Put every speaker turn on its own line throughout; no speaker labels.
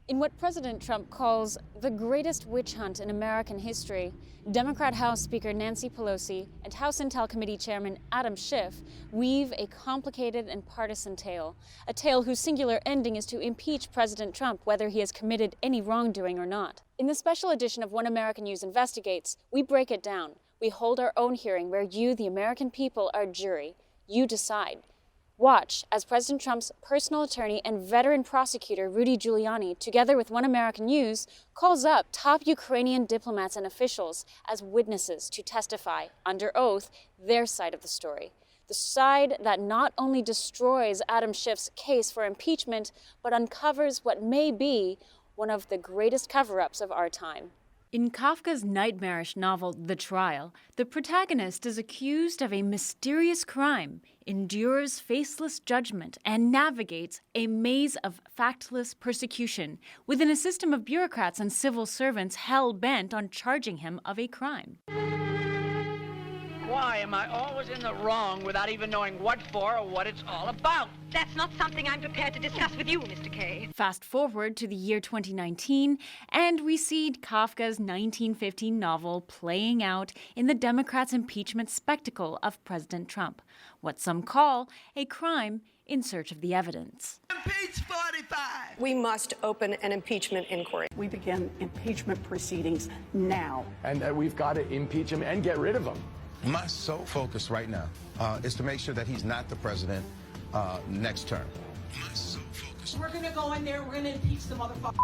In what President Trump calls the greatest witch hunt in American history, Democrat House Speaker Nancy Pelosi and House Intel Committee Chairman Adam Schiff weave a complicated and partisan tale, a tale whose singular ending is to impeach President Trump whether he has committed any wrongdoing or not. In the special edition of One American News Investigates, we break it down. We hold our own hearing where you, the American people, are jury. You decide. Watch as President Trump's personal attorney and veteran prosecutor Rudy Giuliani, together with One American News, calls up top Ukrainian diplomats and officials as witnesses to testify, under oath, their side of the story. The side that not only destroys Adam Schiff's case for impeachment, but uncovers what may be one of the greatest cover-ups of our time. In Kafka's nightmarish novel, The Trial, the protagonist is accused of a mysterious crime, endures faceless judgment, and navigates a maze of factless persecution within a system of bureaucrats and civil servants hell-bent on charging him of a crime.
Why am I always in the wrong without even knowing what for or what it's all about?
That's not something I'm prepared to discuss with you, Mr. Kay.
Fast forward to the year 2019, and we see Kafka's 1915 novel playing out in the Democrats' impeachment spectacle of President Trump, what some call a crime in search of the evidence.
Impeach 45!
We must open an impeachment inquiry.
We begin impeachment proceedings now.
And we've got to impeach him and get rid of him.
My sole focus right now is to make sure that he's not the president next term. My sole focus.
We're going to go in there, we're going to impeach the motherfucker.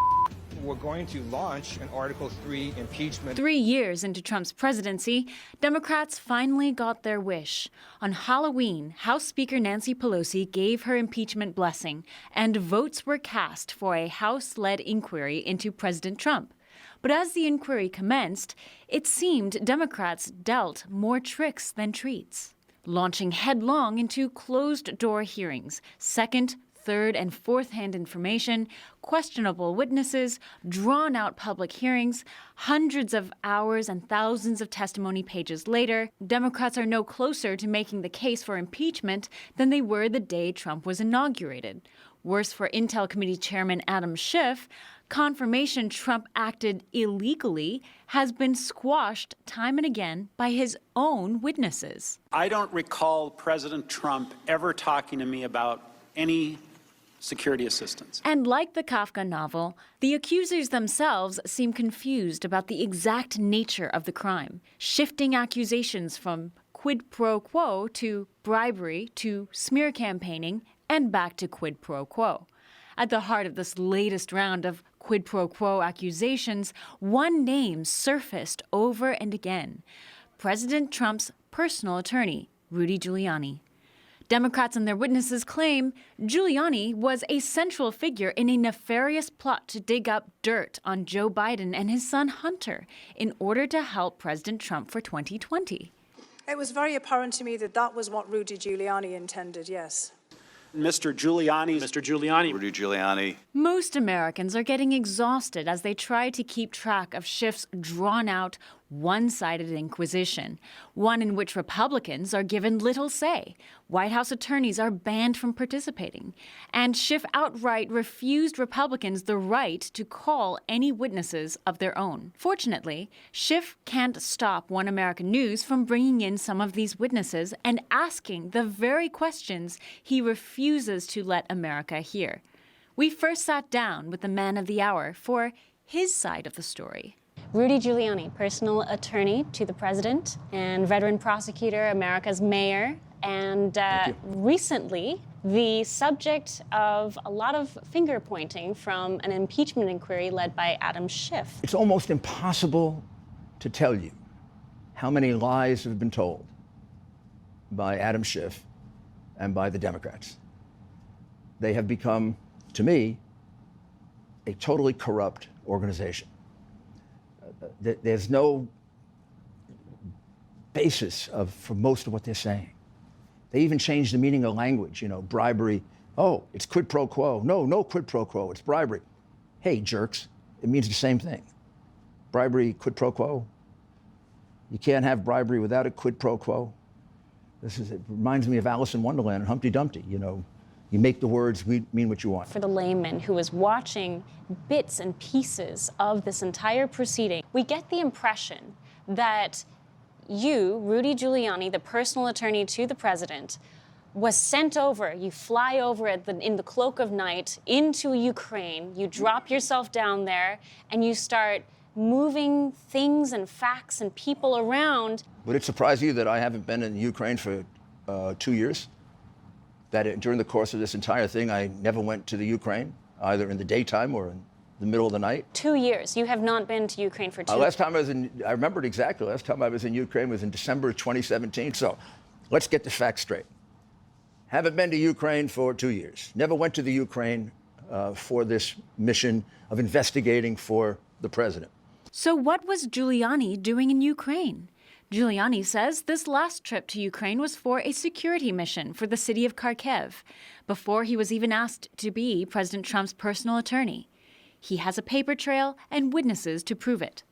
We're going to launch an Article 3 impeachment.
3 years into Trump's presidency, Democrats finally got their wish. On Halloween, House Speaker Nancy Pelosi gave her impeachment blessing, and votes were cast for a House-led inquiry into President Trump. But as the inquiry commenced, it seemed Democrats dealt more tricks than treats, launching headlong into closed-door hearings, second, third, and fourth-hand information, questionable witnesses, drawn-out public hearings. Hundreds of hours and thousands of testimony pages later, Democrats are no closer to making the case for impeachment than they were the day Trump was inaugurated. Worse for Intel Committee Chairman Adam Schiff, confirmation Trump acted illegally has been squashed time and again by his own witnesses.
I don't recall President Trump ever talking to me about any security assistance.
And like the Kafka novel, the accusers themselves seem confused about the exact nature of the crime, shifting accusations from quid pro quo to bribery to smear campaigning and back to quid pro quo. At the heart of this latest round of quid pro quo accusations, one name surfaced over and again: President Trump's personal attorney, Rudy Giuliani. Democrats and their witnesses claim Giuliani was a central figure in a nefarious plot to dig up dirt on Joe Biden and his son Hunter in order to help President Trump for 2020.
It was very apparent to me that that was what Rudy Giuliani intended, yes.
Mr. Giuliani.
Rudy Giuliani.
Most Americans are getting exhausted as they try to keep track of Schiff's drawn-out, one-sided inquisition, one in which Republicans are given little say. White House attorneys are banned from participating, and Schiff outright refused Republicans the right to call any witnesses of their own. Fortunately, Schiff can't stop One American News from bringing in some of these witnesses and asking the very questions he refuses to let America hear. We first sat down with the man of the hour for his side of the story. Rudy Giuliani, personal attorney to the president and veteran prosecutor, America's mayor, and recently the subject of a lot of finger-pointing from an impeachment inquiry led by Adam Schiff.
It's almost impossible to tell you how many lies have been told by Adam Schiff and by the Democrats. They have become, to me, a totally corrupt organization. There's no basis for most of what they're saying. They even changed the meaning of language, bribery. Oh, it's quid pro quo. No quid pro quo, it's bribery. Hey, jerks, it means the same thing. Bribery, quid pro quo. You can't have bribery without a quid pro quo. It reminds me of Alice in Wonderland and Humpty Dumpty, You make the words mean what you want.
For the layman who is watching bits and pieces of this entire proceeding, we get the impression that you, Rudy Giuliani, the personal attorney to the president, was sent over. You fly over in the cloak of night into Ukraine. You drop yourself down there and you start moving things and facts and people around.
Would it surprise you that I haven't been in Ukraine for 2 years? That during the course of this entire thing, I never went to the Ukraine, either in the daytime or in the middle of the night.
2 years. You have not been to Ukraine for 2 years.
Last time I remembered exactly. Last time I was in Ukraine was in December 2017. So let's get the facts straight. Haven't been to Ukraine for 2 years. Never went to the Ukraine for this mission of investigating for the president.
So what was Giuliani doing in Ukraine? Giuliani says this last trip to Ukraine was for a security mission for the city of Kharkiv, before he was even asked to be President Trump's personal attorney. He has a paper trail and witnesses to prove it.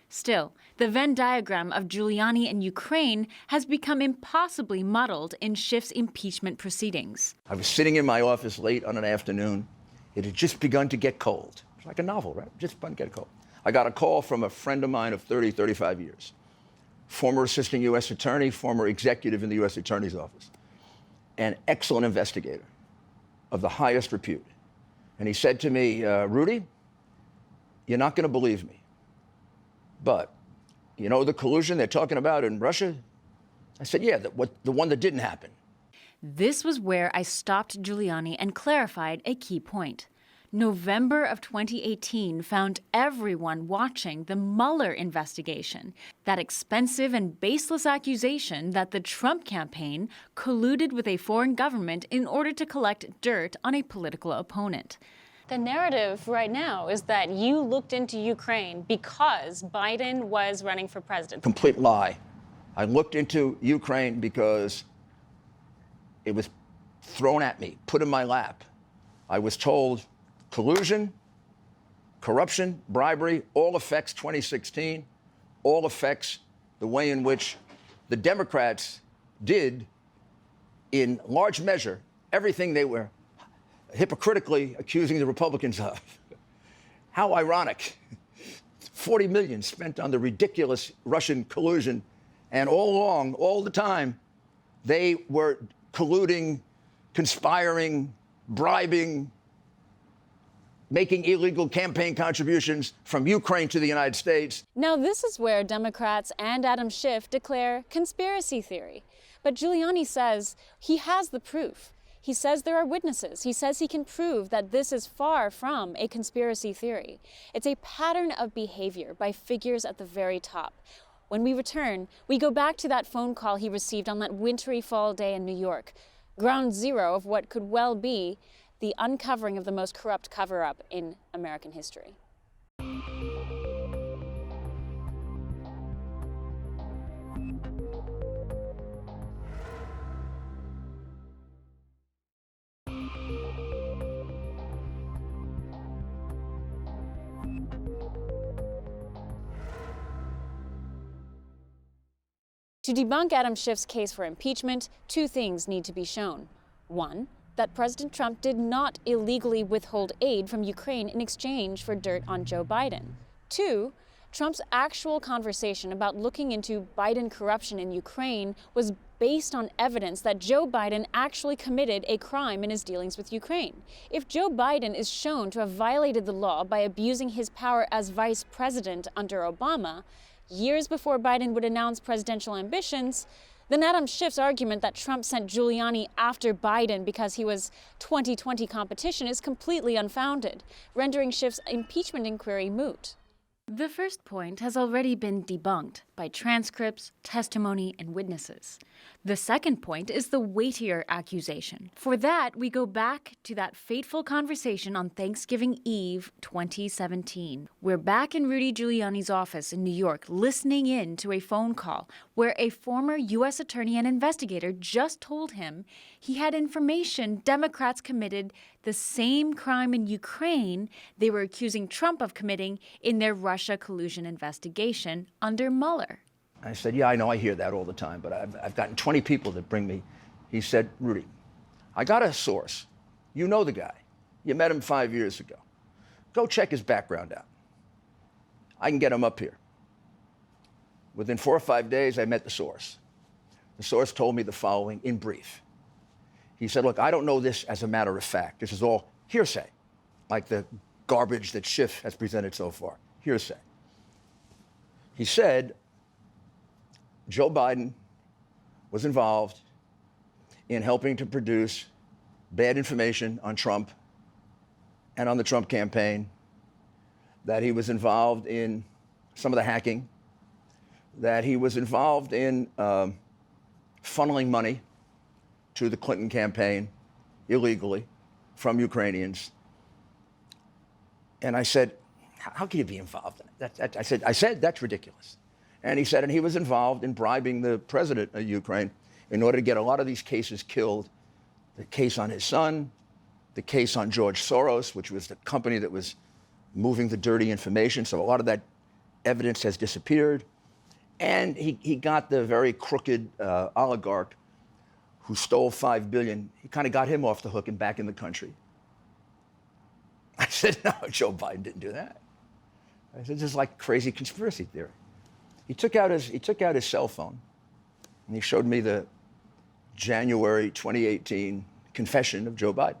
Still, the Venn diagram of Giuliani and Ukraine has become impossibly muddled in Schiff's impeachment proceedings.
I was sitting in my office late on an afternoon. It had just begun to get cold. It's like a novel, right? Just begun to get cold. I got a call from a friend of mine of 35 years. Former assistant U.S. attorney, former executive in the U.S. Attorney's Office, an excellent investigator of the highest repute. And he said to me, Rudy, you're not going to believe me, but you know the collusion they're talking about in Russia? I said, yeah, the one that didn't happen.
This was where I stopped Giuliani and clarified a key point. November of 2018 found everyone watching the Mueller investigation, that expensive and baseless accusation that the Trump campaign colluded with a foreign government in order to collect dirt on a political opponent. The narrative right now is that you looked into Ukraine because Biden was running for president.
Complete lie. I looked into Ukraine because it was thrown at me, put in my lap. I was told collusion, corruption, bribery, all affects 2016, all affects the way in which the Democrats did, in large measure, everything they were hypocritically accusing the Republicans of. How ironic. 40 million spent on the ridiculous Russian collusion, and all along, all the time, they were colluding, conspiring, bribing, making illegal campaign contributions from Ukraine to the United States.
Now, this is where Democrats and Adam Schiff declare conspiracy theory. But Giuliani says he has the proof. He says there are witnesses. He says he can prove that this is far from a conspiracy theory. It's a pattern of behavior by figures at the very top. When we return, we go back to that phone call he received on that wintry fall day in New York, ground zero of what could well be the uncovering of the most corrupt cover-up in American history. To debunk Adam Schiff's case for impeachment, two things need to be shown. One, that President Trump did not illegally withhold aid from Ukraine in exchange for dirt on Joe Biden. Two, Trump's actual conversation about looking into Biden corruption in Ukraine was based on evidence that Joe Biden actually committed a crime in his dealings with Ukraine. If Joe Biden is shown to have violated the law by abusing his power as vice president under Obama, years before Biden would announce presidential ambitions, then Adam Schiff's argument that Trump sent Giuliani after Biden because he was 2020 competition is completely unfounded, rendering Schiff's impeachment inquiry moot. The first point has already been debunked by transcripts, testimony, and witnesses. The second point is the weightier accusation. For that, we go back to that fateful conversation on Thanksgiving Eve 2017. We're back in Rudy Giuliani's office in New York, listening in to a phone call where a former U.S. attorney and investigator just told him he had information Democrats committed the same crime in Ukraine they were accusing Trump of committing in their Russia collusion investigation under Mueller.
I said, yeah, I know, I hear that all the time, but I've gotten 20 people that bring me. He said, Rudy, I got a source You know the guy. You met him 5 years ago. Go check his background out. I can get him up here. Within 4 or 5 days, I met the source. The source told me the following in brief. He said, look, I don't know this as a matter of fact. This is all hearsay, like the garbage that Schiff has presented so far. Hearsay. He said Joe Biden was involved in helping to produce bad information on Trump and on the Trump campaign, that he was involved in some of the hacking, that he was involved in funneling money to the Clinton campaign illegally from Ukrainians. And I said, how can you be involved in it? I said, that's ridiculous. And he said, and he was involved in bribing the president of Ukraine in order to get a lot of these cases killed. The case on his son, the case on George Soros, which was the company that was moving the dirty information. So a lot of that evidence has disappeared. And he got the very crooked oligarch who stole $5 billion. He kind of got him off the hook and back in the country. I said, no, Joe Biden didn't do that. I said, this is like crazy conspiracy theory. He took out his cell phone and he showed me the January 2018 confession of Joe Biden,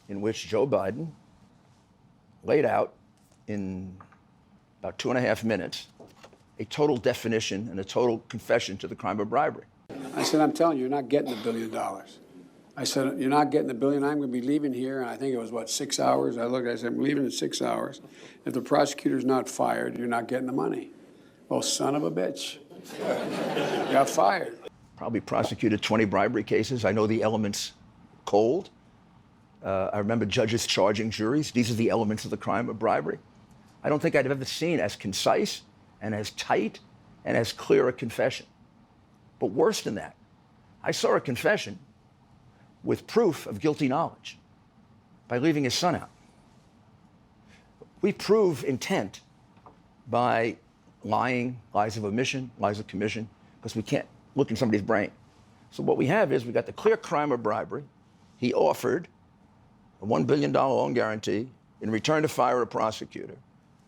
in which Joe Biden laid out in about 2.5 minutes a total definition and a total confession to the crime of bribery.
I said, I'm telling you, you're not getting $1 billion. I said, you're not getting $1 billion. I'm going to be leaving here. And I think it was, 6 hours? I said, I'm leaving in 6 hours. If the prosecutor's not fired, you're not getting the money. Well, son of a bitch. Got fired.
Probably prosecuted 20 bribery cases. I know the elements cold. I remember judges charging juries. These are the elements of the crime of bribery. I don't think I'd ever seen as concise and as tight and as clear a confession. But worse than that, I saw a confession with proof of guilty knowledge by leaving his son out. We prove intent by lying, lies of omission, lies of commission, because we can't look in somebody's brain. So what we have is we got the clear crime of bribery. He offered a $1 billion loan guarantee in return to fire a prosecutor.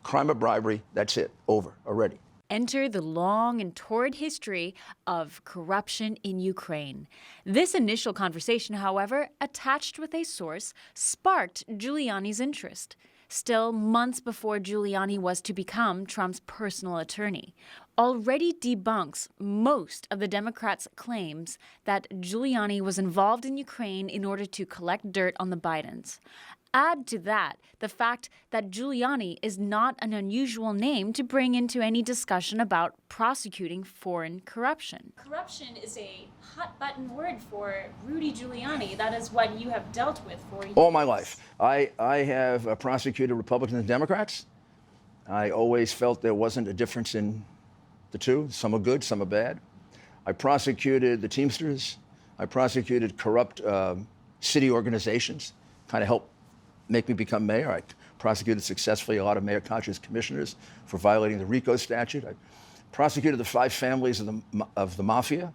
Crime of bribery, that's it, over, already.
Enter the long and torrid history of corruption in Ukraine. This initial conversation, however, attached with a source, sparked Giuliani's interest. Still, months before Giuliani was to become Trump's personal attorney, already debunks most of the Democrats' claims that Giuliani was involved in Ukraine in order to collect dirt on the Bidens. Add to that the fact that Giuliani is not an unusual name to bring into any discussion about prosecuting foreign corruption. Corruption is a hot-button word for Rudy Giuliani. That is what you have dealt with for years.
All my life. I have prosecuted Republicans and Democrats. I always felt there wasn't a difference in the two. Some are good, some are bad. I prosecuted the Teamsters. I prosecuted corrupt city organizations, kind of helped make me become mayor. I prosecuted successfully a lot of Mayor Koch's commissioners for violating the RICO statute. I prosecuted the 5 families of the mafia.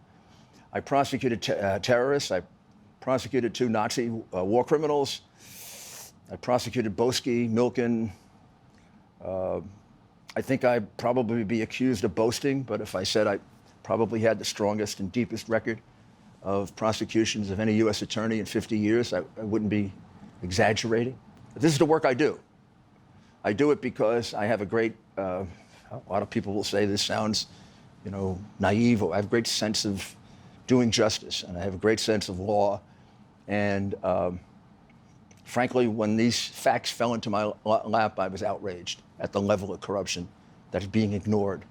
I prosecuted terrorists. I prosecuted 2 Nazi war criminals. I prosecuted Boesky, Milken. I think I'd probably be accused of boasting, but if I said I probably had the strongest and deepest record of prosecutions of any U.S. attorney in 50 years, I wouldn't be exaggerating. But this is the work I do. I do it because I have a great, a lot of people will say this sounds, naive. I have a great sense of doing justice, and I have a great sense of law. And frankly, when these facts fell into my lap, I was outraged at the level of corruption that is being ignored.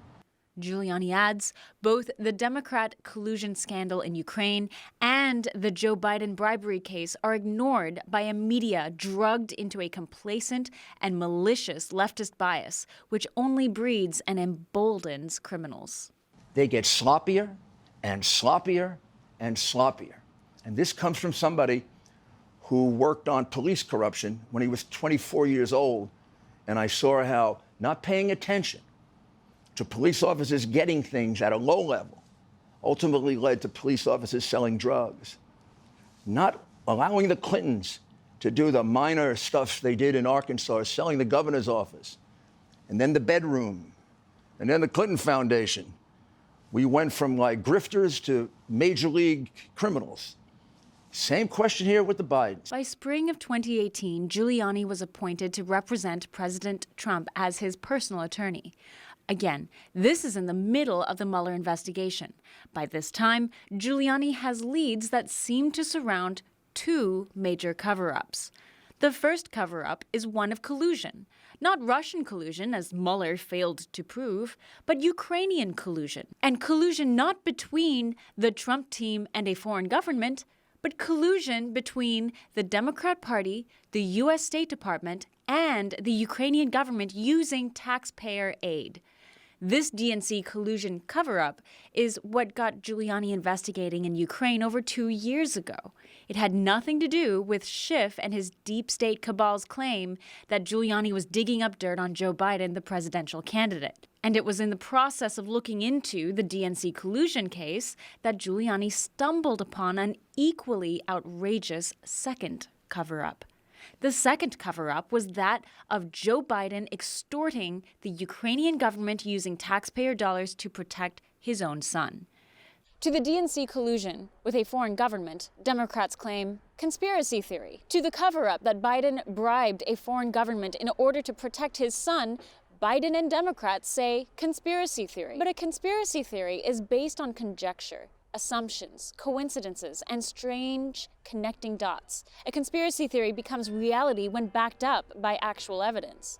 Giuliani adds, both the Democrat collusion scandal in Ukraine and the Joe Biden bribery case are ignored by a media drugged into a complacent and malicious leftist bias, which only breeds and emboldens criminals.
They get sloppier and sloppier and sloppier. And this comes from somebody who worked on police corruption when he was 24 years old. And I saw how not paying attention to police officers getting things at a low level ultimately led to police officers selling drugs. Not allowing the Clintons to do the minor stuff they did in Arkansas, selling the governor's office, and then the bedroom, and then the Clinton Foundation. We went from like grifters to major league criminals. Same question here with the Bidens.
By spring of 2018, Giuliani was appointed to represent President Trump as his personal attorney. Again, this is in the middle of the Mueller investigation. By this time, Giuliani has leads that seem to surround two major cover-ups. The first cover-up is one of collusion. Not Russian collusion, as Mueller failed to prove, but Ukrainian collusion. And collusion not between the Trump team and a foreign government, but collusion between the Democrat Party, the U.S. State Department, and the Ukrainian government using taxpayer aid. This DNC collusion cover-up is what got Giuliani investigating in Ukraine over 2 years ago. It had nothing to do with Schiff and his deep state cabal's claim that Giuliani was digging up dirt on Joe Biden, the presidential candidate. And it was in the process of looking into the DNC collusion case that Giuliani stumbled upon an equally outrageous second cover-up. The second cover-up was that of Joe Biden extorting the Ukrainian government using taxpayer dollars to protect his own son. To the DNC collusion with a foreign government, Democrats claim conspiracy theory. To the cover-up that Biden bribed a foreign government in order to protect his son, Biden and Democrats say conspiracy theory. But a conspiracy theory is based on conjecture, assumptions, coincidences, and strange connecting dots. A conspiracy theory becomes reality when backed up by actual evidence.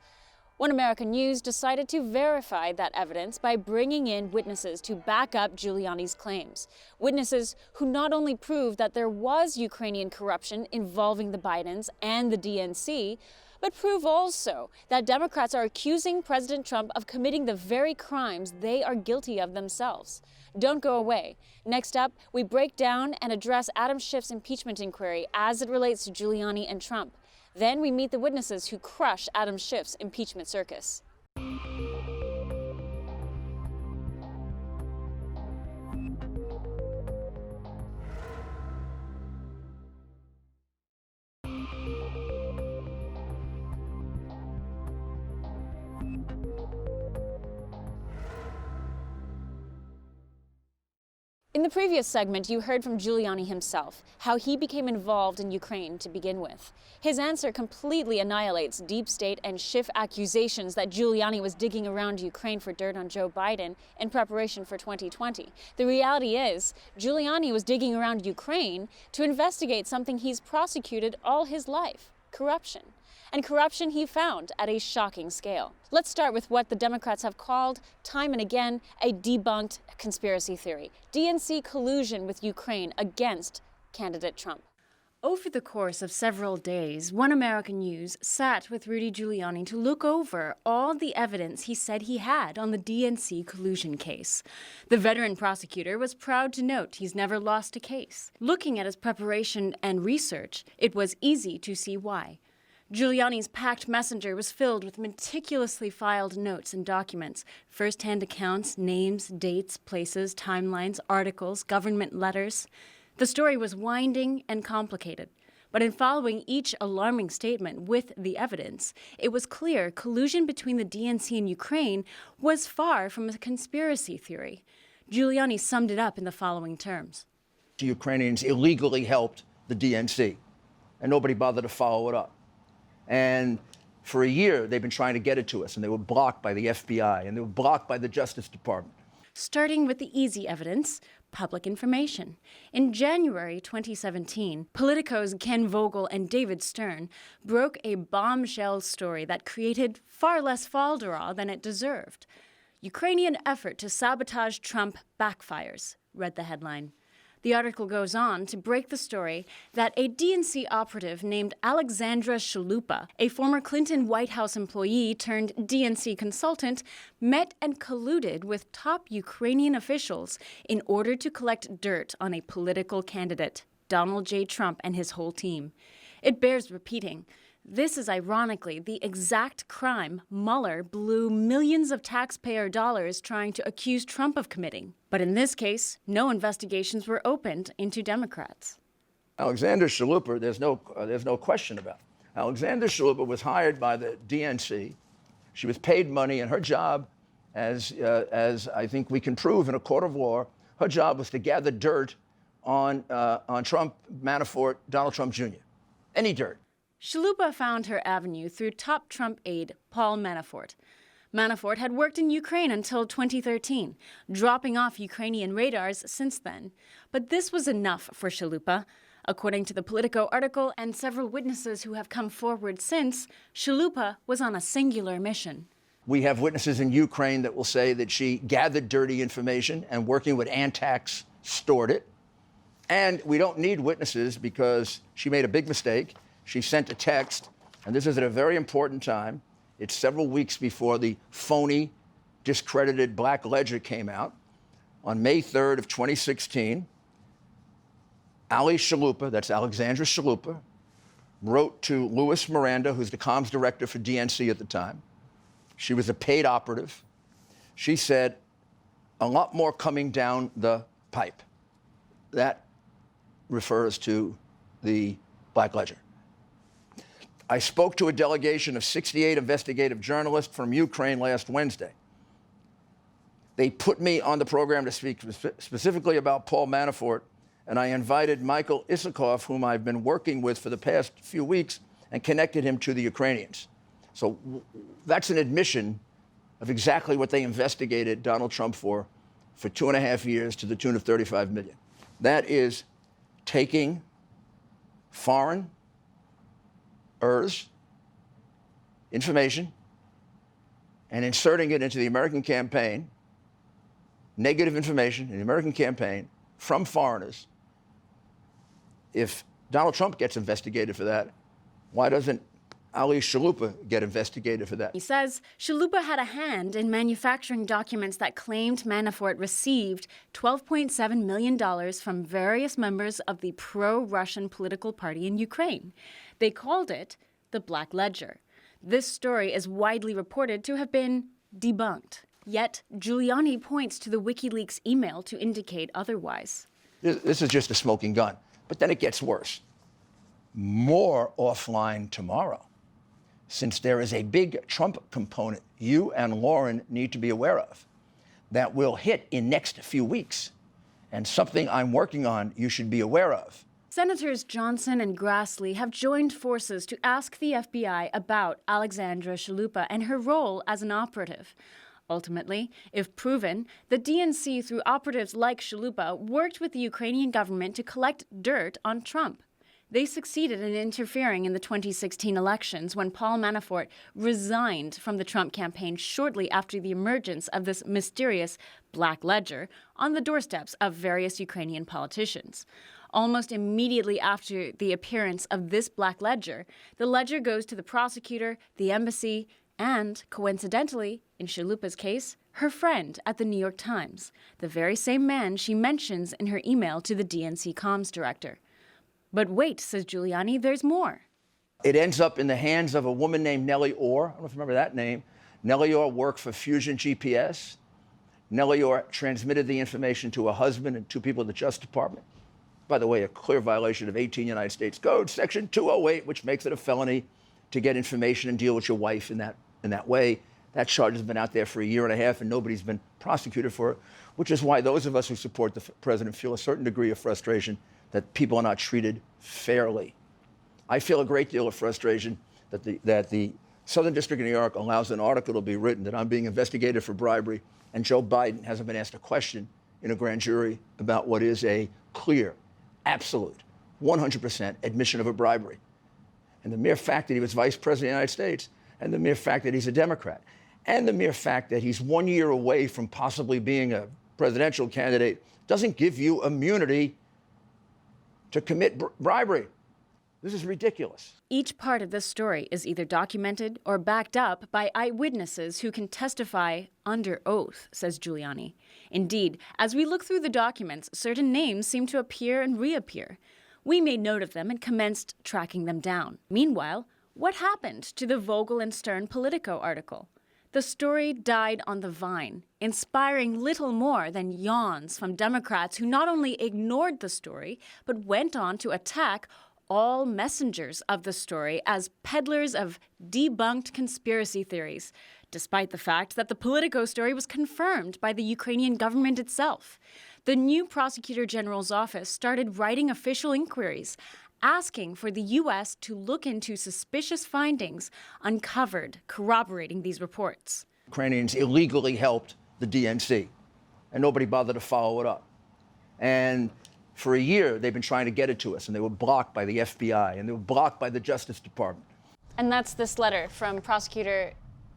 One American News decided to verify that evidence by bringing in witnesses to back up Giuliani's claims. Witnesses who not only proved that there was Ukrainian corruption involving the Bidens and the DNC, but prove also that Democrats are accusing President Trump of committing the very crimes they are guilty of themselves. Don't go away. Next up, we break down and address Adam Schiff's impeachment inquiry as it relates to Giuliani and Trump. Then we meet the witnesses who crush Adam Schiff's impeachment circus. In the previous segment, you heard from Giuliani himself, how he became involved in Ukraine to begin with. His answer completely annihilates deep state and Schiff accusations that Giuliani was digging around Ukraine for dirt on Joe Biden in preparation for 2020. The reality is, Giuliani was digging around Ukraine to investigate something he's prosecuted all his life: corruption. And corruption he found at a shocking scale. Let's start with what the Democrats have called, time and again, a debunked conspiracy theory: DNC collusion with Ukraine against candidate Trump. Over the course of several days, One American News sat with Rudy Giuliani to look over all the evidence he said he had on the DNC collusion case. The veteran prosecutor was proud to note he's never lost a case. Looking at his preparation and research, it was easy to see why. Giuliani's packed messenger was filled with meticulously filed notes and documents, first-hand accounts, names, dates, places, timelines, articles, government letters. The story was winding and complicated, but in following each alarming statement with the evidence, it was clear collusion between the DNC and Ukraine was far from a conspiracy theory. Giuliani summed it up in the following terms.
The Ukrainians illegally helped the DNC, and nobody bothered to follow it up. And for a year, they've been trying to get it to us, and they were blocked by the FBI, and they were blocked by the Justice Department.
Starting with the easy evidence, public information. In January 2017, Politico's Ken Vogel and David Stern broke a bombshell story that created far less falderall than it deserved. Ukrainian effort to sabotage Trump backfires, read the headline. The article goes on to break the story that a DNC operative named Alexandra Chalupa, a former Clinton White House employee turned DNC consultant, met and colluded with top Ukrainian officials in order to collect dirt on a political candidate, Donald J. Trump and his whole team. It bears repeating. This is ironically the exact crime Mueller blew millions of taxpayer dollars trying to accuse Trump of committing. But in this case, no investigations were opened into Democrats.
Alexander Chalupa, there's no question about. Alexander Chalupa was hired by the DNC. She was paid money, and her job, as I think we can prove in a court of law, her job was to gather dirt on Trump, Manafort, Donald Trump Jr. Any dirt.
Chalupa found her avenue through top Trump aide Paul Manafort. Manafort had worked in Ukraine until 2013, dropping off Ukrainian radars since then. But this was enough for Chalupa. According to the Politico article and several witnesses who have come forward since, Chalupa was on a singular mission.
We have witnesses in Ukraine that will say that she gathered dirty information and, working with Antax, stored it. And we don't need witnesses because she made a big mistake. She sent a text, and this is at a very important time. It's several weeks before the phony, discredited Black Ledger came out. On May 3rd of 2016, Ali Chalupa, that's Alexandra Chalupa, wrote to Louis Miranda, who's the comms director for DNC at the time. She was a paid operative. She said, a lot more coming down the pipe. That refers to the Black Ledger. I spoke to a delegation of 68 investigative journalists from Ukraine last Wednesday. They put me on the program to speak specifically about Paul Manafort, and I invited Michael Isikoff, whom I've been working with for the past few weeks, and connected him to the Ukrainians. So that's an admission of exactly what they investigated Donald Trump for 2.5 years to the tune of $35 million. That is taking foreign information and inserting it into the American campaign, negative information in the American campaign from foreigners. If Donald Trump gets investigated for that, why doesn't Ali Chalupa get investigated for that?
He says Chalupa had a hand in manufacturing documents that claimed Manafort received $12.7 million from various members of the pro-Russian political party in Ukraine. They called it the Black Ledger. This story is widely reported to have been debunked. Yet Giuliani points to the WikiLeaks email to indicate otherwise.
This is just a smoking gun. But then it gets worse. More offline tomorrow. Since there is a big Trump component you and Lauren need to be aware of that will hit in next few weeks, and something I'm working on you should be aware of.
Senators Johnson and Grassley have joined forces to ask the FBI about Alexandra Chalupa and her role as an operative. Ultimately, if proven, the DNC, through operatives like Chalupa, worked with the Ukrainian government to collect dirt on Trump. They succeeded in interfering in the 2016 elections when Paul Manafort resigned from the Trump campaign shortly after the emergence of this mysterious Black Ledger on the doorsteps of various Ukrainian politicians. Almost immediately after the appearance of this Black Ledger, the ledger goes to the prosecutor, the embassy, and, coincidentally, in Chalupa's case, her friend at the New York Times, the very same man she mentions in her email to the DNC comms director. But wait, says Giuliani, there's more.
It ends up in the hands of a woman named Nellie Orr. I don't know if you remember that name. Nellie Orr worked for Fusion GPS. Nellie Orr transmitted the information to a husband and 2 people at the Justice Department. By the way, a clear violation of 18 United States Code, Section 208, which makes it a felony to get information and deal with your wife in that way. That charge has been out there for 1.5 years, and nobody's been prosecuted for it, which is why those of us who support the president feel a certain degree of frustration that people are not treated fairly. I feel a great deal of frustration that the Southern District of New York allows an article to be written that I'm being investigated for bribery, and Joe Biden hasn't been asked a question in a grand jury about what is a clear, absolute, 100% admission of a bribery. And the mere fact that he was vice president of the United States, and the mere fact that he's a Democrat, and the mere fact that he's 1 year away from possibly being a presidential candidate doesn't give you immunity to commit bribery. This is ridiculous.
Each part of this story is either documented or backed up by eyewitnesses who can testify under oath, says Giuliani. Indeed, as we look through the documents, certain names seem to appear and reappear. We made note of them and commenced tracking them down. Meanwhile, what happened to the Vogel and Stern Politico article? The story died on the vine, inspiring little more than yawns from Democrats who not only ignored the story, but went on to attack all messengers of the story as peddlers of debunked conspiracy theories, despite the fact that the Politico story was confirmed by the Ukrainian government itself. The new Prosecutor General's office started writing official inquiries, asking for the U.S. to look into suspicious findings uncovered, corroborating these reports.
Ukrainians illegally helped the DNC, and nobody bothered to follow it up. And for a year, they've been trying to get it to us, and they were blocked by the FBI, and they were blocked by the Justice Department.
And that's this letter from Prosecutor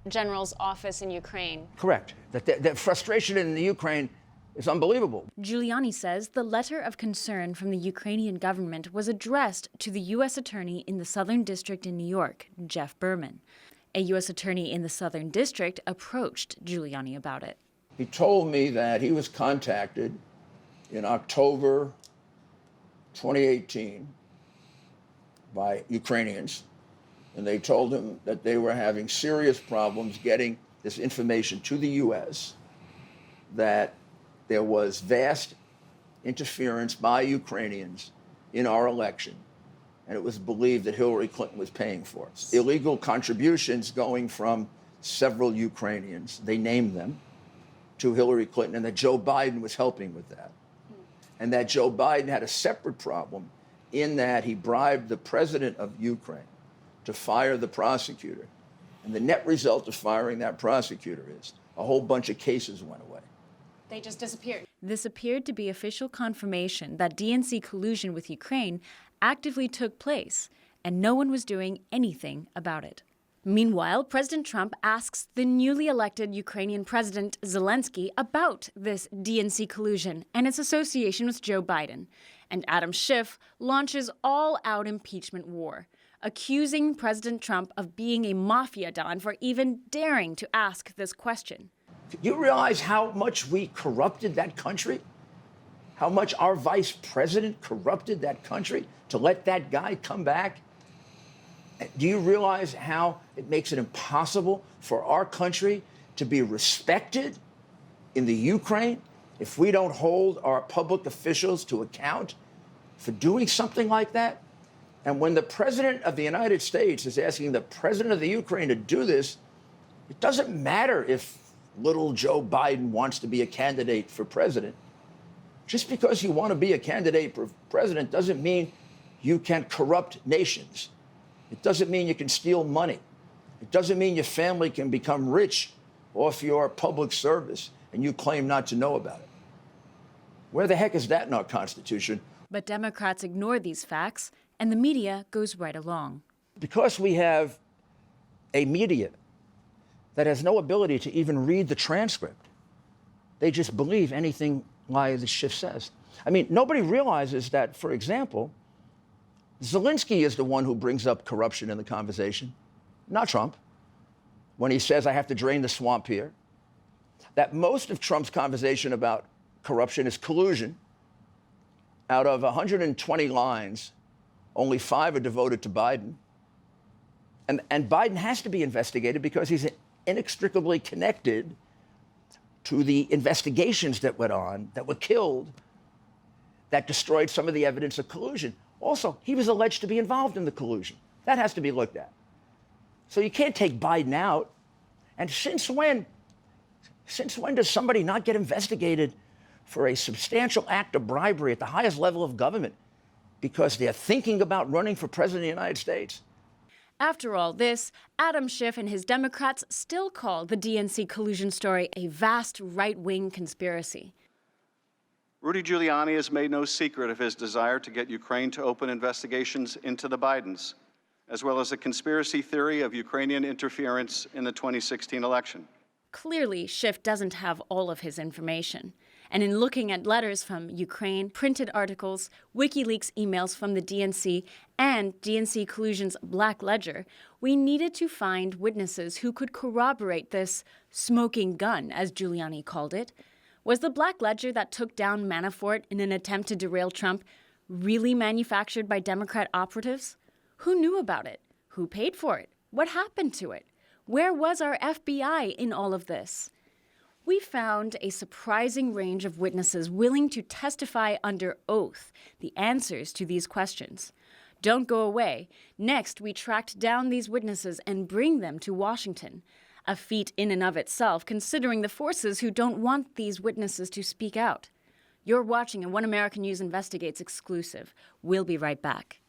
General's office in Ukraine.
Correct. The frustration in the Ukraine is unbelievable.
Giuliani says the letter of concern from the Ukrainian government was addressed to the U.S. Attorney in the Southern District in New York, Jeff Berman. A U.S. Attorney in the Southern District approached Giuliani about it.
He told me that he was contacted in October 2018 by Ukrainians, and they told him that they were having serious problems getting this information to the U.S., that there was vast interference by Ukrainians in our election, and it was believed that Hillary Clinton was paying for it. Illegal contributions going from several Ukrainians, they named them, to Hillary Clinton, and that Joe Biden was helping with that. And that Joe Biden had a separate problem in that he bribed the president of Ukraine to fire the prosecutor. And the net result of firing that prosecutor is a whole bunch of cases went away.
They just disappeared. This appeared to be official confirmation that DNC collusion with Ukraine actively took place, and no one was doing anything about it. Meanwhile, President Trump asks the newly elected Ukrainian President Zelensky about this DNC collusion and its association with Joe Biden. And Adam Schiff launches all-out impeachment war, accusing President Trump of being a mafia don for even daring to ask this question.
Do you realize how much we corrupted that country? How much our vice president corrupted that country to let that guy come back? Do you realize how it makes it impossible for our country to be respected in the Ukraine if we don't hold our public officials to account for doing something like that? And when the President of the United States is asking the President of the Ukraine to do this, it doesn't matter if little Joe Biden wants to be a candidate for president. Just because you want to be a candidate for president doesn't mean you can corrupt nations. It doesn't mean you can steal money. It doesn't mean your family can become rich off your public service and you claim not to know about it. Where the heck is that in our Constitution?
But Democrats ignore these facts, and the media goes right along.
Because we have a media that has no ability to even read the transcript, they just believe anything the Schiff says. I mean, nobody realizes that, for example, Zelensky is the one who brings up corruption in the conversation, not Trump, when he says, I have to drain the swamp here. That most of Trump's conversation about corruption is collusion. Out of 120 lines, only 5 are devoted to Biden. And Biden has to be investigated because he's inextricably connected to the investigations that went on, that were killed, that destroyed some of the evidence of collusion. Also, he was alleged to be involved in the collusion. That has to be looked at. So you can't take Biden out. And since when does somebody not get investigated for a substantial act of bribery at the highest level of government because they're thinking about running for president of the United States?
After all this, Adam Schiff and his Democrats still call the DNC collusion story a vast right-wing conspiracy.
Rudy Giuliani has made no secret of his desire to get Ukraine to open investigations into the Bidens, as well as a conspiracy theory of Ukrainian interference in the 2016 election.
Clearly, Schiff doesn't have all of his information. And in looking at letters from Ukraine, printed articles, WikiLeaks emails from the DNC, and DNC collusion's Black Ledger, we needed to find witnesses who could corroborate this smoking gun, as Giuliani called it. Was the Black Ledger that took down Manafort in an attempt to derail Trump really manufactured by Democrat operatives? Who knew about it? Who paid for it? What happened to it? Where was our FBI in all of this? We found a surprising range of witnesses willing to testify under oath the answers to these questions. Don't go away. Next, we tracked down these witnesses and bring them to Washington. A feat in and of itself, considering the forces who don't want these witnesses to speak out. You're watching a One American News Investigates exclusive. We'll be right back.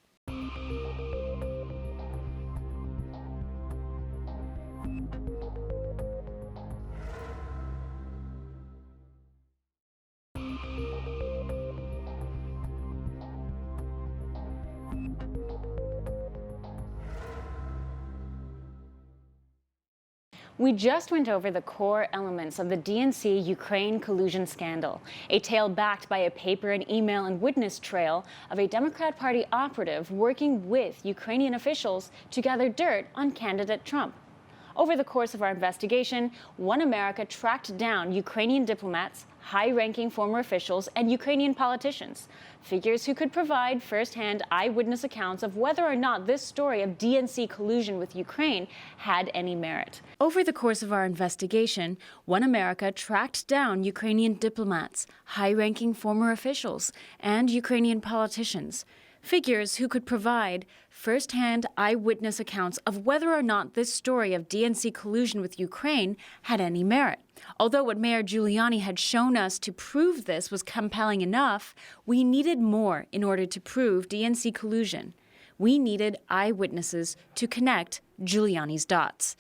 We just went over the core elements of the DNC-Ukraine collusion scandal, a tale backed by a paper and email and witness trail of a Democrat Party operative working with Ukrainian officials to gather dirt on candidate Trump. Over the course of our investigation, One America tracked down Ukrainian diplomats, high-ranking former officials, and Ukrainian politicians, figures who could provide first-hand eyewitness accounts of whether or not this story of DNC collusion with Ukraine had any merit. Over the course of our investigation, One America tracked down Ukrainian diplomats, high-ranking former officials, and Ukrainian politicians, figures who could provide first-hand eyewitness accounts of whether or not this story of DNC collusion with Ukraine had any merit. Although what Mayor Giuliani had shown us to prove this was compelling enough, we needed more in order to prove DNC collusion. We needed eyewitnesses to connect Giuliani's dots.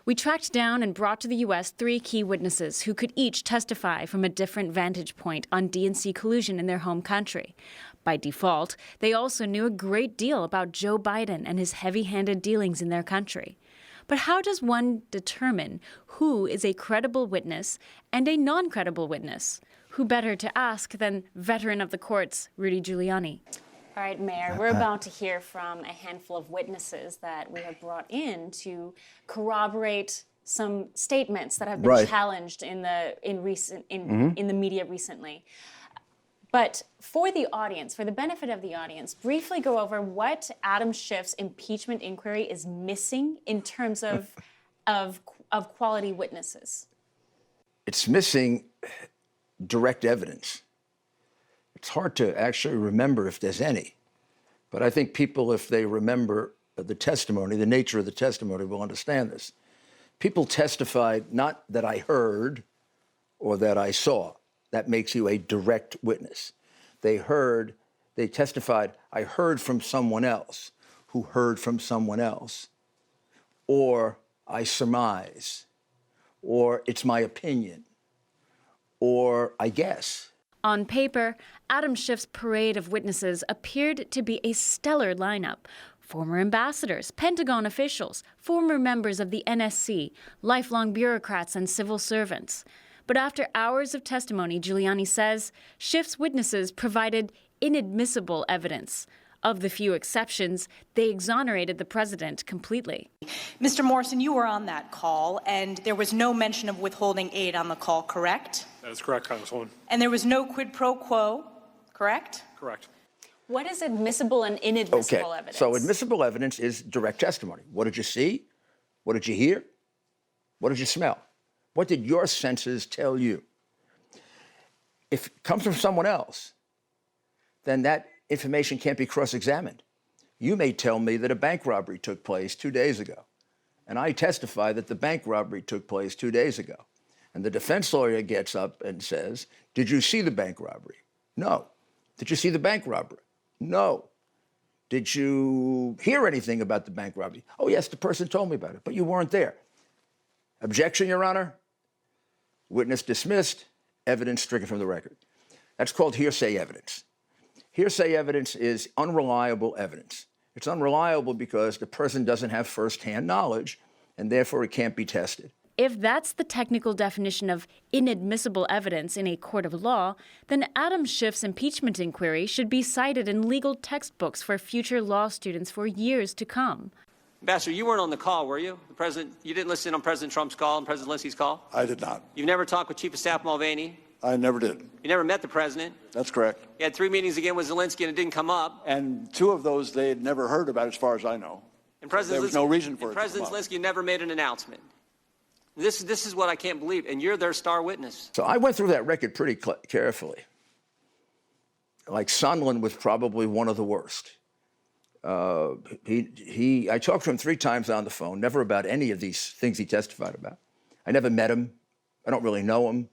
We tracked down and brought to the U.S. 3 key witnesses who could each testify from a different vantage point on DNC collusion in their home country. By default, they also knew a great deal about Joe Biden and his heavy-handed dealings in their country. But how does one determine who is a credible witness and a non-credible witness? Who better to ask than veteran of the courts, Rudy Giuliani? All right, Mayor, we're about to hear from a handful of witnesses that we have brought in to corroborate some statements that have been challenged in the media recently. But for the audience, for the benefit of the audience, briefly go over what Adam Schiff's impeachment inquiry is missing in terms of quality witnesses.
It's missing direct evidence. It's hard to actually remember if there's any. But I think people, if they remember the testimony, the nature of the testimony, will understand this. People testified not that I heard or that I saw. That makes you a direct witness. They testified, I heard from someone else who heard from someone else, or I surmise, or it's my opinion, or I guess.
On paper, Adam Schiff's parade of witnesses appeared to be a stellar lineup. Former ambassadors, Pentagon officials, former members of the NSC, lifelong bureaucrats and civil servants. But after hours of testimony, Giuliani says, Schiff's witnesses provided inadmissible evidence. Of the few exceptions, they exonerated the president completely.
Mr. Morrison, you were on that call, and there was no mention of withholding aid on the call, correct?
That is correct, Congresswoman.
And there was no quid pro quo, correct?
Correct.
What is admissible and inadmissible evidence?
So admissible evidence is direct testimony. What did you see? What did you hear? What did you smell? What did your senses tell you? If it comes from someone else, then that information can't be cross-examined. You may tell me that a bank robbery took place 2 days ago, and I testify that the bank robbery took place 2 days ago. And the defense lawyer gets up and says, did you see the bank robbery? No. Did you see the bank robbery? No. Did you hear anything about the bank robbery? Oh, yes, the person told me about it, but you weren't there. Objection, Your Honor. Witness dismissed, evidence stricken from the record. That's called hearsay evidence. Hearsay evidence is unreliable evidence. It's unreliable because the person doesn't have first-hand knowledge, and therefore it can't be tested.
If that's the technical definition of inadmissible evidence in a court of law, then Adam Schiff's impeachment inquiry should be cited in legal textbooks for future law students for years to come.
Ambassador, you weren't on the call, were you? You didn't listen on President Trump's call and President Zelensky's call?
I did not.
You've never talked with Chief of Staff Mulvaney?
I never did.
You never met the president?
That's correct.
You had 3 meetings again with Zelensky and it didn't come up.
And 2 of those they had never heard about as far as I know.
And President
there was no reason for it.
President Zelensky never made an announcement. This is what I can't believe, and you're their star witness.
So I went through that record pretty carefully. Like Sondland was probably one of the worst. I talked to him 3 times on the phone, never about any of these things he testified about. I never met him. I don't really know him.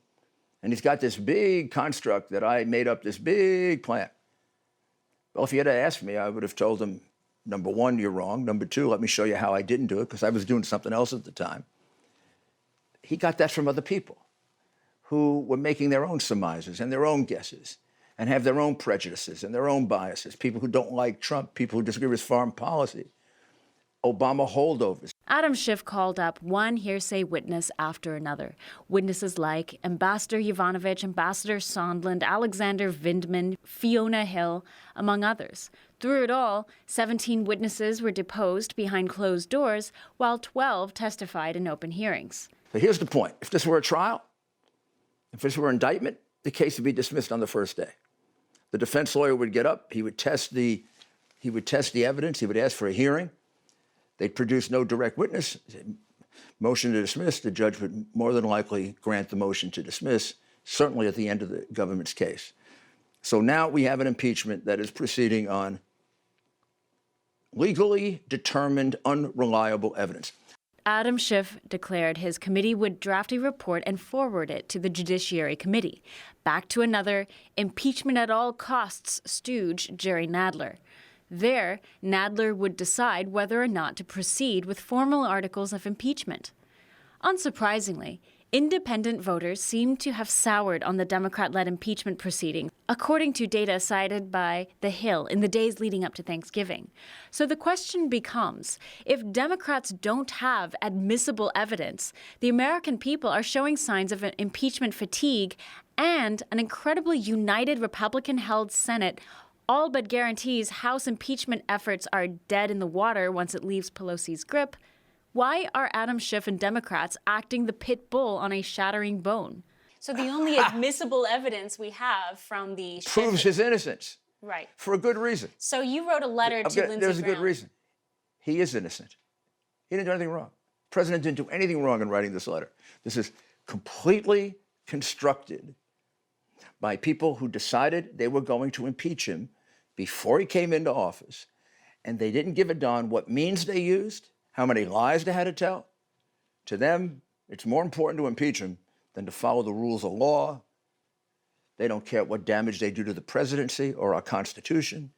And he's got this big construct that I made up this big plan. Well, if he had asked me, I would have told him, number 1, you're wrong. Number 2, let me show you how I didn't do it, because I was doing something else at the time. He got that from other people who were making their own surmises and their own guesses and have their own prejudices and their own biases, people who don't like Trump, people who disagree with foreign policy, Obama holdovers.
Adam Schiff called up one hearsay witness after another. Witnesses like Ambassador Yovanovitch, Ambassador Sondland, Alexander Vindman, Fiona Hill, among others. Through it all, 17 witnesses were deposed behind closed doors, while 12 testified in open hearings.
So here's the point. If this were a trial, if this were an indictment, the case would be dismissed on the first day. The defense lawyer would get up, he would test the evidence, he would ask for a hearing. They'd produce no direct witness. Motion to dismiss, the judge would more than likely grant the motion to dismiss, certainly at the end of the government's case. So now we have an impeachment that is proceeding on legally determined, unreliable evidence.
Adam Schiff declared his committee would draft a report and forward it to the Judiciary Committee. Back to another impeachment at all costs stooge, Jerry Nadler. There, Nadler would decide whether or not to proceed with formal articles of impeachment. Unsurprisingly, independent voters seem to have soured on the Democrat-led impeachment proceedings, according to data cited by The Hill in the days leading up to Thanksgiving. So the question becomes, if Democrats don't have admissible evidence, the American people are showing signs of an impeachment fatigue, and an incredibly united Republican-held Senate all but guarantees House impeachment efforts are dead in the water once it leaves Pelosi's grip. Why are Adam Schiff and Democrats acting the pit bull on a shattering bone? So the only admissible evidence we have from the Schiff
proves his innocence.
Right.
For a good reason.
So you wrote a letter to Lindsey Graham.
There's a good reason. He is innocent. He didn't do anything wrong. The president didn't do anything wrong in writing this letter. This is completely constructed by people who decided they were going to impeach him before he came into office, and they didn't give a darn what means they used, how many lies they had to tell. To them, it's more important to impeach him than to follow the rules of law. They don't care what damage they do to the presidency or our Constitution.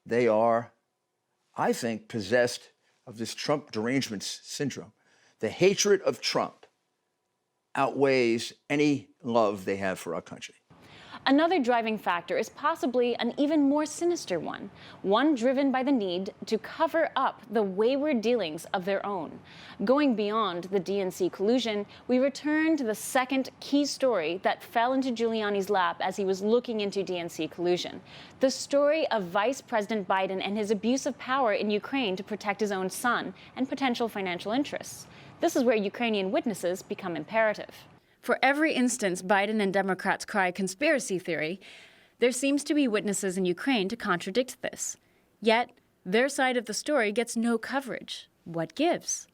They are, I think, possessed of this Trump derangement syndrome. The hatred of Trump outweighs any love they have for our country.
Another driving factor is possibly an even more sinister one driven by the need to cover up the wayward dealings of their own. Going beyond the DNC collusion, we return to the second key story that fell into Giuliani's lap as he was looking into DNC collusion. The story of Vice President Biden and his abuse of power in Ukraine to protect his own son and potential financial interests. This is where Ukrainian witnesses become imperative. For every instance Biden and Democrats cry conspiracy theory, there seems to be witnesses in Ukraine to contradict this. Yet, their side of the story gets no coverage. What gives?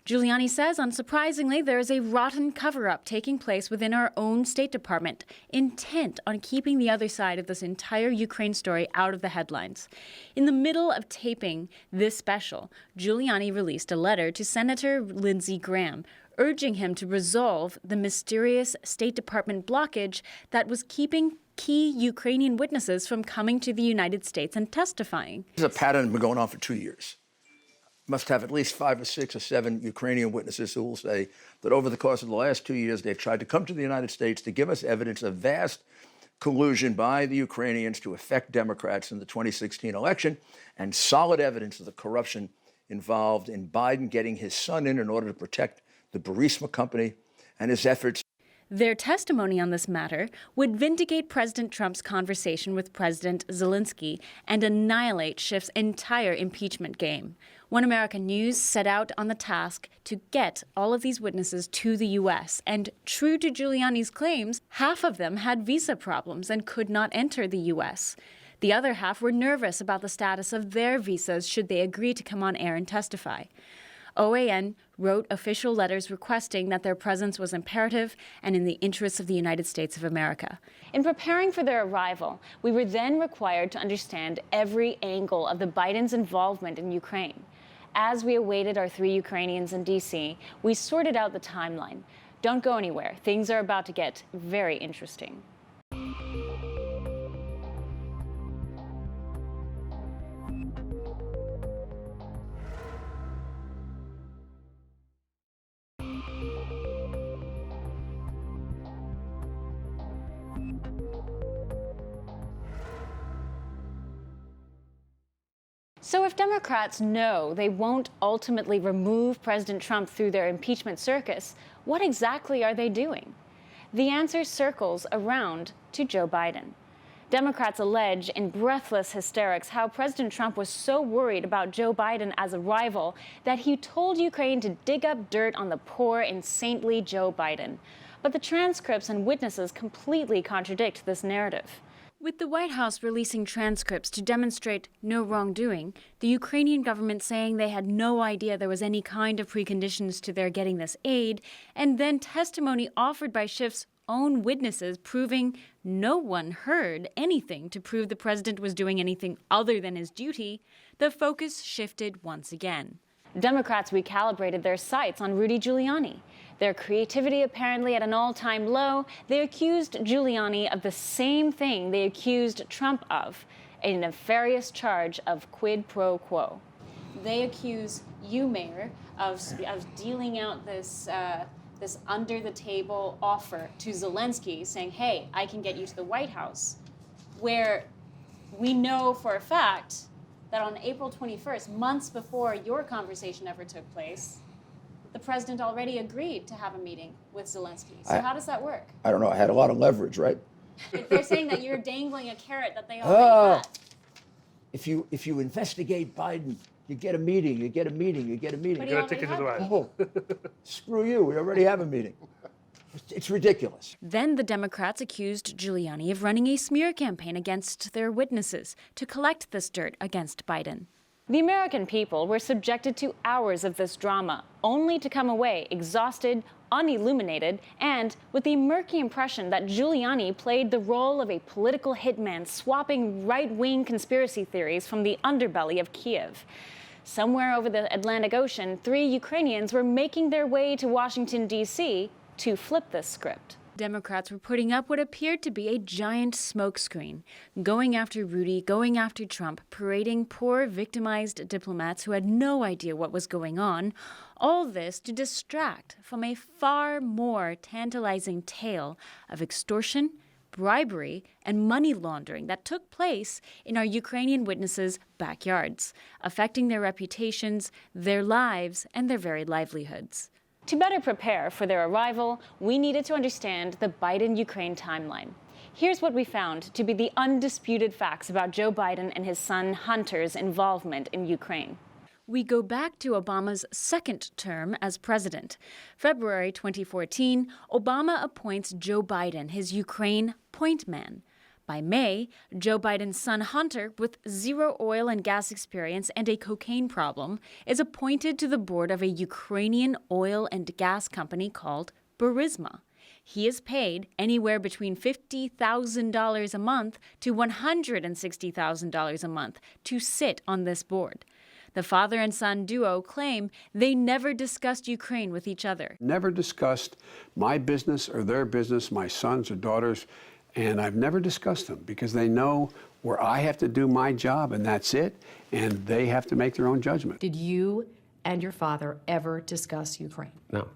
Giuliani says, unsurprisingly, there is a rotten cover-up taking place within our own State Department, intent on keeping the other side of this entire Ukraine story out of the headlines. In the middle of taping this special, Giuliani released a letter to Senator Lindsey Graham, urging him to resolve the mysterious State Department blockage that was keeping key Ukrainian witnesses from coming to the United States and testifying.
This is a pattern that's been going on for 2 years. Must have at least 5 or 6 or 7 Ukrainian witnesses who will say that over the course of the last 2 years, they've tried to come to the United States to give us evidence of vast collusion by the Ukrainians to affect Democrats in the 2016 election, and solid evidence of the corruption involved in Biden getting his son in order to protect the Burisma company and his efforts.
Their testimony on this matter would vindicate President Trump's conversation with President Zelensky and annihilate Schiff's entire impeachment game. One American News set out on the task to get all of these witnesses to the U.S., and true to Giuliani's claims, half of them had visa problems and could not enter the U.S. The other half were nervous about the status of their visas should they agree to come on air and testify. OAN wrote official letters requesting that their presence was imperative and in the interests of the United States of America. In preparing for their arrival, we were then required to understand every angle of the Bidens' involvement in Ukraine. As we awaited our 3 Ukrainians in D.C., we sorted out the timeline. Don't go anywhere. Things are about to get very interesting. So if Democrats know they won't ultimately remove President Trump through their impeachment circus, what exactly are they doing? The answer circles around to Joe Biden. Democrats allege in breathless hysterics how President Trump was so worried about Joe Biden as a rival that he told Ukraine to dig up dirt on the poor and saintly Joe Biden. But the transcripts and witnesses completely contradict this narrative. With the White House releasing transcripts to demonstrate no wrongdoing, the Ukrainian government saying they had no idea there was any kind of preconditions to their getting this aid, and then testimony offered by Schiff's own witnesses proving no one heard anything to prove the president was doing anything other than his duty, the focus shifted once again. Democrats recalibrated their sights on Rudy Giuliani. Their creativity apparently at an all-time low, they accused Giuliani of the same thing they accused Trump of, a nefarious charge of quid pro quo. They accuse you, Mayor, of dealing out this under-the-table offer to Zelensky, saying, hey, I can get you to the White House, where we know for a fact that on April 21st, months before your conversation ever took place, the president already agreed to have a meeting with Zelensky. So how does that work?
I don't know. I had a lot of leverage, right?
They're saying that you're dangling a carrot that they already had.
If you investigate Biden, you get a meeting, you get a meeting, you get a meeting.
But he already had one.
Oh, screw you. We already have a meeting. It's ridiculous.
Then the Democrats accused Giuliani of running a smear campaign against their witnesses to collect this dirt against Biden. The American people were subjected to hours of this drama, only to come away exhausted, unilluminated, and with the murky impression that Giuliani played the role of a political hitman swapping right-wing conspiracy theories from the underbelly of Kiev. Somewhere over the Atlantic Ocean, 3 Ukrainians were making their way to Washington, D.C. to flip this script. Democrats were putting up what appeared to be a giant smokescreen, going after Rudy, going after Trump, parading poor, victimized diplomats who had no idea what was going on, all this to distract from a far more tantalizing tale of extortion, bribery, and money laundering that took place in our Ukrainian witnesses' backyards, affecting their reputations, their lives, and their very livelihoods. To better prepare for their arrival, we needed to understand the Biden-Ukraine timeline. Here's what we found to be the undisputed facts about Joe Biden and his son Hunter's involvement in Ukraine. We go back to Obama's second term as president. February 2014, Obama appoints Joe Biden his Ukraine point man. By May, Joe Biden's son Hunter, with zero oil and gas experience and a cocaine problem, is appointed to the board of a Ukrainian oil and gas company called Burisma. He is paid anywhere between $50,000 a month to $160,000 a month to sit on this board. The father and son duo claim they never discussed Ukraine with each other.
Never discussed my business or their business, my sons or daughters. And I've never discussed them because they know where I have to do my job and that's it. And they have to make their own judgment.
Did you and your father ever discuss Ukraine?
No.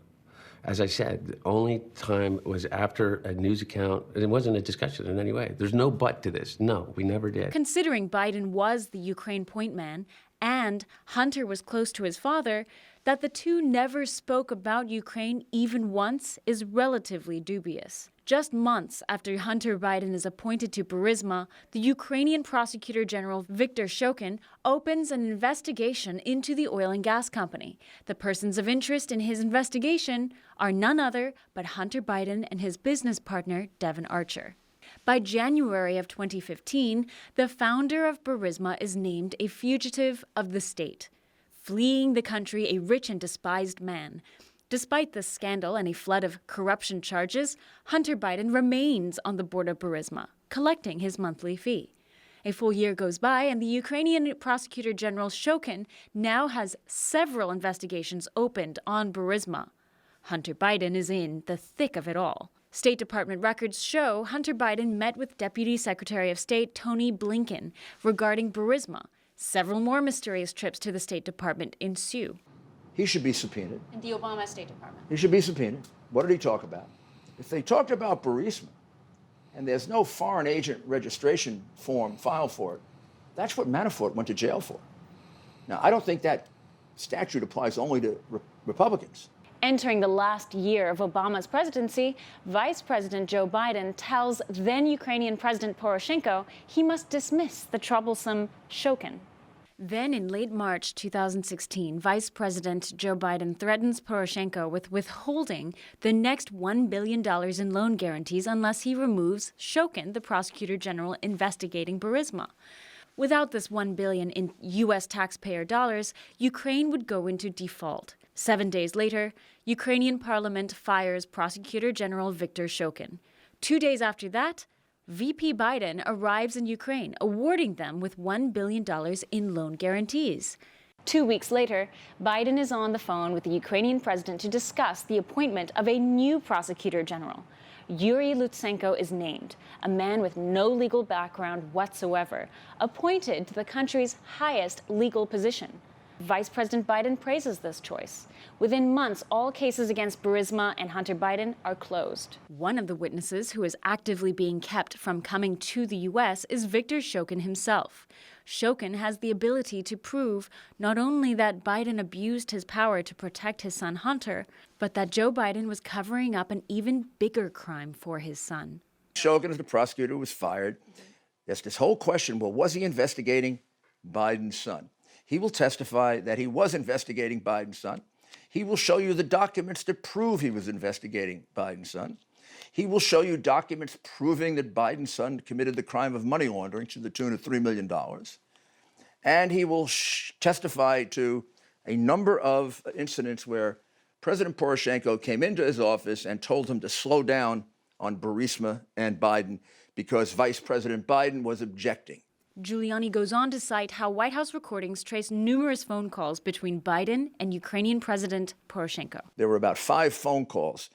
As I said, the only time was after a news account. It wasn't a discussion in any way. There's no but to this. No, we never did.
Considering Biden was the Ukraine point man and Hunter was close to his father, that the two never spoke about Ukraine even once is relatively dubious. Just months after Hunter Biden is appointed to Burisma, the Ukrainian Prosecutor General Viktor Shokin opens an investigation into the oil and gas company. The persons of interest in his investigation are none other but Hunter Biden and his business partner, Devon Archer. By January of 2015, the founder of Burisma is named a fugitive of the state. fleeing the country a rich and despised man. Despite the scandal and a flood of corruption charges, Hunter Biden remains on the board of Burisma, collecting his monthly fee. A full year goes by, and the Ukrainian Prosecutor General Shokin now has several investigations opened on Burisma. Hunter Biden is in the thick of it all. State Department records show Hunter Biden met with Deputy Secretary of State Tony Blinken regarding Burisma. Several more mysterious trips to the State Department ensue.
He should be subpoenaed.
In the Obama State Department.
He should be subpoenaed. What did he talk about? If they talked about Burisma and there's no foreign agent registration form filed for it, that's what Manafort went to jail for. Now, I don't think that statute applies only to Republicans.
Entering the last year of Obama's presidency, Vice President Joe Biden tells then Ukrainian President Poroshenko he must dismiss the troublesome Shokin. Then in late March 2016, Vice President Joe Biden threatens Poroshenko with withholding the next $1 billion in loan guarantees unless he removes Shokin, the prosecutor general investigating Burisma. Without this $1 billion in U.S. taxpayer dollars, Ukraine would go into default. 7 days later, Ukrainian parliament fires Prosecutor General Viktor Shokin. 2 days after that, VP Biden arrives in Ukraine, awarding them with $1 billion in loan guarantees. 2 weeks later, Biden is on the phone with the Ukrainian president to discuss the appointment of a new prosecutor general. Yuri Lutsenko is named, a man with no legal background whatsoever, appointed to the country's highest legal position. Vice President Biden praises this choice. Within months, all cases against Burisma and Hunter Biden are closed. One of the witnesses who is actively being kept from coming to the U.S. is Viktor Shokin himself. Shokin has the ability to prove not only that Biden abused his power to protect his son Hunter, but that Joe Biden was covering up an even bigger crime for his son.
Shokin, as the prosecutor, was fired. There's this whole question, well, was he investigating Biden's son? He will testify that he was investigating Biden's son. He will show you the documents that prove he was investigating Biden's son. He will show you documents proving that Biden's son committed the crime of money laundering to the tune of $3 million. And he will testify to a number of incidents where President Poroshenko came into his office and told him to slow down on Burisma and Biden because Vice President Biden was objecting.
Giuliani goes on to cite how White House recordings trace numerous phone calls between Biden and Ukrainian President Poroshenko.
There were about 5 phone calls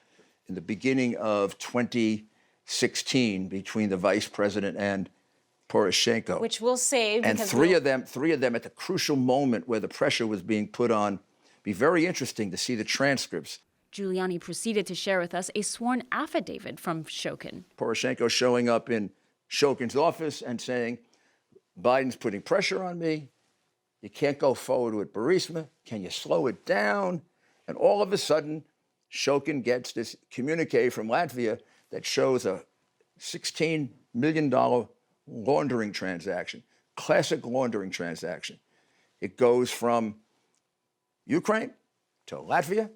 in the beginning of 2016 between the vice president and Poroshenko.
Which we'll save.
And three of them at the crucial moment where the pressure was being put on. Be very interesting to see the transcripts.
Giuliani proceeded to share with us a sworn affidavit from Shokin.
Poroshenko showing up in Shokin's office and saying, Biden's putting pressure on me. You can't go forward with Burisma. Can you slow it down? And all of a sudden, Shokin gets this communique from Latvia that shows a $16 million laundering transaction, classic laundering transaction. It goes from Ukraine to Latvia.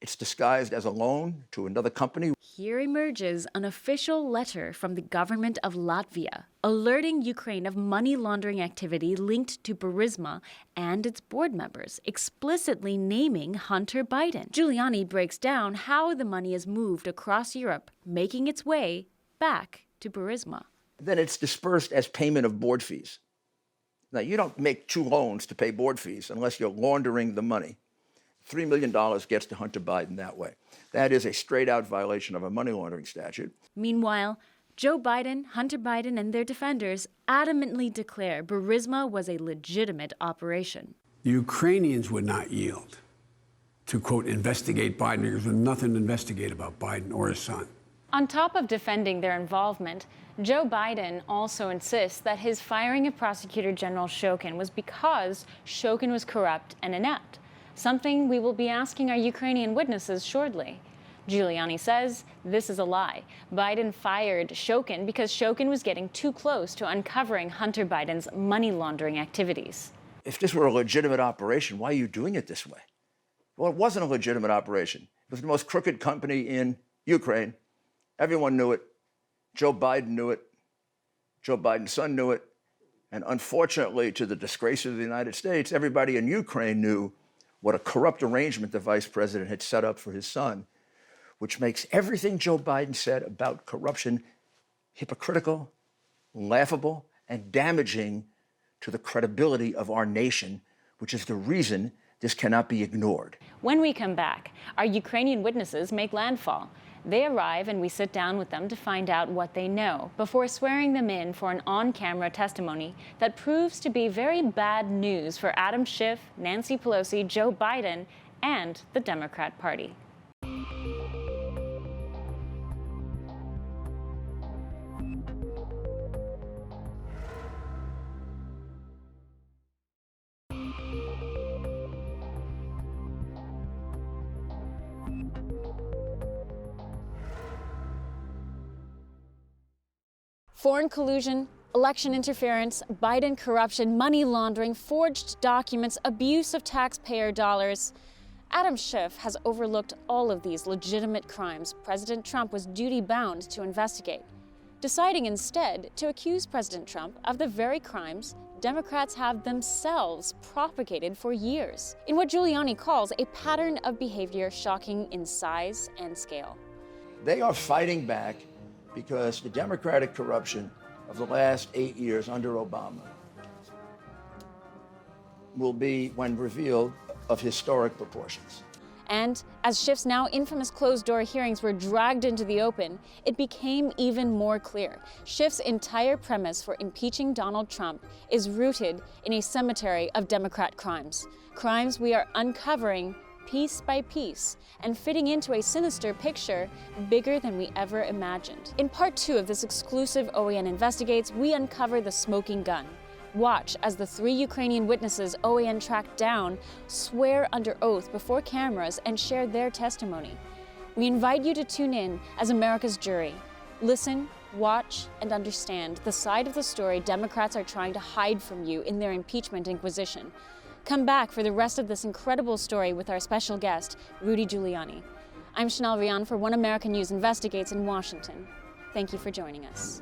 It's disguised as a loan to another company.
Here emerges an official letter from the government of Latvia, alerting Ukraine of money laundering activity linked to Burisma and its board members, explicitly naming Hunter Biden. Giuliani breaks down how the money is moved across Europe, making its way back to Burisma.
Then it's dispersed as payment of board fees. Now, you don't make 2 loans to pay board fees unless you're laundering the money. $3 million gets to Hunter Biden that way. That is a straight-out violation of a money laundering statute.
Meanwhile, Joe Biden, Hunter Biden, and their defenders adamantly declare Burisma was a legitimate operation.
The Ukrainians would not yield to, quote, investigate Biden because there's nothing to investigate about Biden or his son.
On top of defending their involvement, Joe Biden also insists that his firing of Prosecutor General Shokin was because Shokin was corrupt and inept, something we will be asking our Ukrainian witnesses shortly. Giuliani says this is a lie. Biden fired Shokin because Shokin was getting too close to uncovering Hunter Biden's money laundering activities.
If this were a legitimate operation, why are you doing it this way? Well, it wasn't a legitimate operation. It was the most crooked company in Ukraine. Everyone knew it. Joe Biden knew it. Joe Biden's son knew it. And unfortunately, to the disgrace of the United States, everybody in Ukraine knew what a corrupt arrangement the vice president had set up for his son, which makes everything Joe Biden said about corruption hypocritical, laughable, and damaging to the credibility of our nation, which is the reason this cannot be ignored.
When we come back, our Ukrainian witnesses make landfall. They arrive and we sit down with them to find out what they know before swearing them in for an on-camera testimony that proves to be very bad news for Adam Schiff, Nancy Pelosi, Joe Biden, and the Democrat Party. Foreign collusion, election interference, Biden corruption, money laundering, forged documents, abuse of taxpayer dollars. Adam Schiff has overlooked all of these legitimate crimes President Trump was duty-bound to investigate, deciding instead to accuse President Trump of the very crimes Democrats have themselves propagated for years, in what Giuliani calls a pattern of behavior shocking in size and scale.
They are fighting back because the Democratic corruption of the last 8 years under Obama will be, when revealed, of historic proportions.
And as Schiff's now infamous closed-door hearings were dragged into the open, it became even more clear. Schiff's entire premise for impeaching Donald Trump is rooted in a cemetery of Democrat crimes. Crimes we are uncovering piece by piece, and fitting into a sinister picture bigger than we ever imagined. In part 2 of this exclusive OAN Investigates, we uncover the smoking gun. Watch as the 3 Ukrainian witnesses OAN tracked down swear under oath before cameras and share their testimony. We invite you to tune in as America's jury. Listen, watch, and understand the side of the story Democrats are trying to hide from you in their impeachment inquisition. Come back for the rest of this incredible story with our special guest, Rudy Giuliani. I'm Chanel Rian for One American News Investigates in Washington. Thank you for joining us.